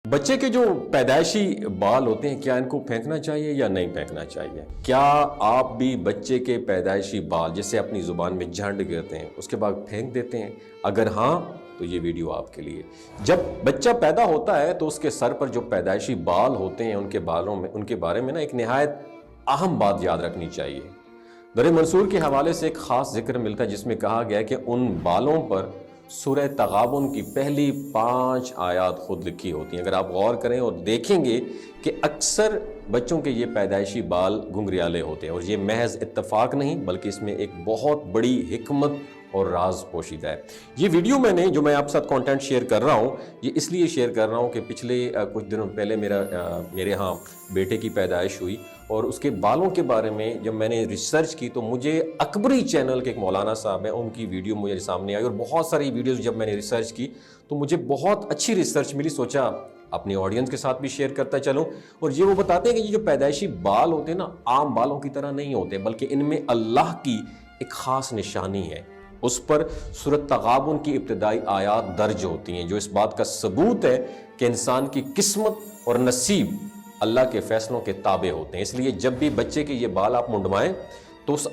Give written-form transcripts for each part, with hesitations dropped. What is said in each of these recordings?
بچے کے جو پیدائشی بال ہوتے ہیں، کیا ان کو پھینکنا چاہیے یا نہیں پھینکنا چاہیے؟ کیا آپ بھی بچے کے پیدائشی بال جسے اپنی زبان میں جھنڈ کہتے ہیں اس کے بعد پھینک دیتے ہیں؟ اگر ہاں تو یہ ویڈیو آپ کے لیے۔ جب بچہ پیدا ہوتا ہے تو اس کے سر پر جو پیدائشی بال ہوتے ہیں ان کے بارے میں ایک نہایت اہم بات یاد رکھنی چاہیے۔ در منصور کے حوالے سے ایک خاص ذکر ملتا ہے جس میں کہا گیا کہ ان بالوں پر سورہ تغابن کی پہلی 5 آیات خود لکھی ہوتی ہیں۔ اگر آپ غور کریں اور دیکھیں گے کہ اکثر بچوں کے یہ پیدائشی بال گنگریالے ہوتے ہیں، اور یہ محض اتفاق نہیں بلکہ اس میں ایک بہت بڑی حکمت اور راز پوشیدہ ہے۔ یہ ویڈیو جو میں آپ ساتھ کانٹینٹ شیئر کر رہا ہوں، یہ اس لیے شیئر کر رہا ہوں کہ پچھلے کچھ دنوں پہلے میرے ہاں بیٹے کی پیدائش ہوئی، اور اس کے بالوں کے بارے میں جب میں نے ریسرچ کی تو مجھے اکبری چینل کے ایک مولانا صاحب ہیں، ان کی ویڈیو مجھے سامنے آئی، اور بہت ساری ویڈیوز جب میں نے ریسرچ کی تو مجھے بہت اچھی ریسرچ ملی۔ سوچا اپنی آڈینس کے ساتھ بھی شیئر کرتا چلوں، اور یہ وہ بتاتے ہیں کہ یہ جو پیدائشی بال ہوتے ہیں نا، عام بالوں کی طرح نہیں ہوتے، بلکہ ان میں اللہ کی ایک خاص نشانی ہے۔ اس پر سورۃ تغابن کی ابتدائی آیات درج ہوتی ہیں جو اس بات کا ثبوت ہے کہ انسان کی قسمت اور نصیب اللہ کے فیصلوں کے تابع ہوتے ہیں۔ اس لیے جب بھی بچے کے یہ بال آپ منڈوائیں تو اس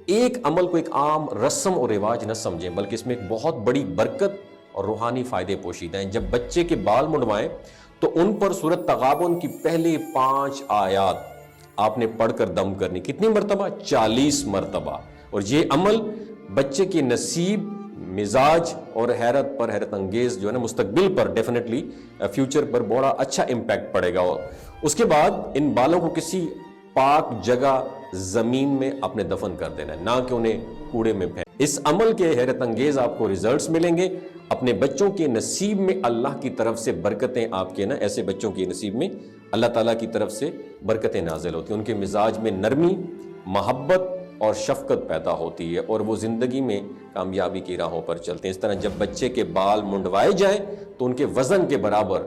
ایک عمل کو ایک عام رسم اور رواج نہ سمجھیں، بلکہ اس میں ایک بہت بڑی برکت اور روحانی فائدے پوشیدہ ہیں۔ جب بچے کے بال منڈوائیں تو ان پر سورۃ تغابن کی پہلی 5 آیات آپ نے پڑھ کر دم کرنی۔ کتنی مرتبہ؟ 40 مرتبہ۔ اور یہ عمل بچے کے نصیب، مزاج اور حیرت انگیز جو ہے نا مستقبل پر ڈیفینیٹلی فیوچر پر بڑا اچھا امپیکٹ پڑے گا۔ اس کے بعد ان بالوں کو کسی پاک جگہ زمین میں اپنے دفن کر دینا ہے، نہ کہ انہیں کوڑے میں پھینک۔ اس عمل کے حیرت انگیز آپ کو ریزلٹس ملیں گے۔ اپنے بچوں کے نصیب میں اللہ کی طرف سے برکتیں آپ کے ایسے بچوں کے نصیب میں اللہ تعالیٰ کی طرف سے برکتیں نازل ہوتی ہیں۔ ان کے مزاج میں نرمی، محبت اور شفقت پیدا ہوتی ہے، اور وہ زندگی میں کامیابی کی راہوں پر چلتے ہیں۔ اس طرح جب بچے کے بال منڈوائے جائیں تو ان کے وزن کے برابر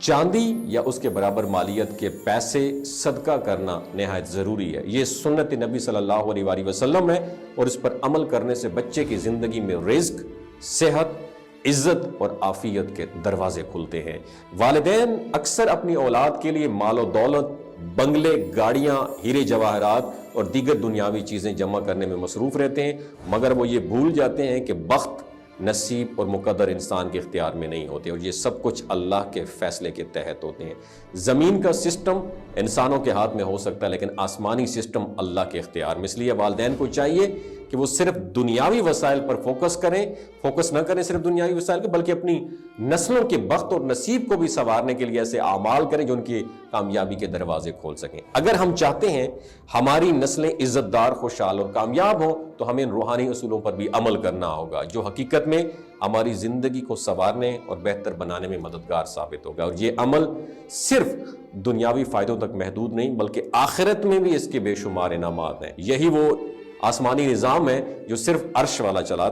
چاندی یا اس کے برابر مالیت کے پیسے صدقہ کرنا نہایت ضروری ہے۔ یہ سنت نبی صلی اللہ علیہ وآلہ وسلم ہے، اور اس پر عمل کرنے سے بچے کی زندگی میں رزق، صحت، عزت اور عافیت کے دروازے کھلتے ہیں۔ والدین اکثر اپنی اولاد کے لیے مال و دولت، بنگلے، گاڑیاں، ہیرے جواہرات اور دیگر دنیاوی چیزیں جمع کرنے میں مصروف رہتے ہیں، مگر وہ یہ بھول جاتے ہیں کہ بخت، نصیب اور مقدر انسان کے اختیار میں نہیں ہوتے، اور یہ سب کچھ اللہ کے فیصلے کے تحت ہوتے ہیں۔ زمین کا سسٹم انسانوں کے ہاتھ میں ہو سکتا ہے، لیکن آسمانی سسٹم اللہ کے اختیار میں۔ اس لیے والدین کو چاہیے کہ وہ صرف دنیاوی وسائل پر فوکس نہ کریں صرف دنیاوی وسائل کے، بلکہ اپنی نسلوں کے بخت اور نصیب کو بھی سنوارنے کے لیے ایسے اعمال کریں جو ان کی کامیابی کے دروازے کھول سکیں۔ اگر ہم چاہتے ہیں ہماری نسلیں عزت دار، خوشحال اور کامیاب ہوں تو ہمیں ان روحانی اصولوں پر بھی عمل کرنا ہوگا، جو حقیقت میں ہماری زندگی کو سنوارنے اور بہتر بنانے میں مددگار ثابت ہوگا۔ اور یہ عمل صرف دنیاوی فائدوں تک محدود نہیں بلکہ آخرت میں بھی اس کے بے شمار انعامات ہیں۔ یہی وہ آسمانی نظام ہے جو صرف عرش والا چلاتا ہے۔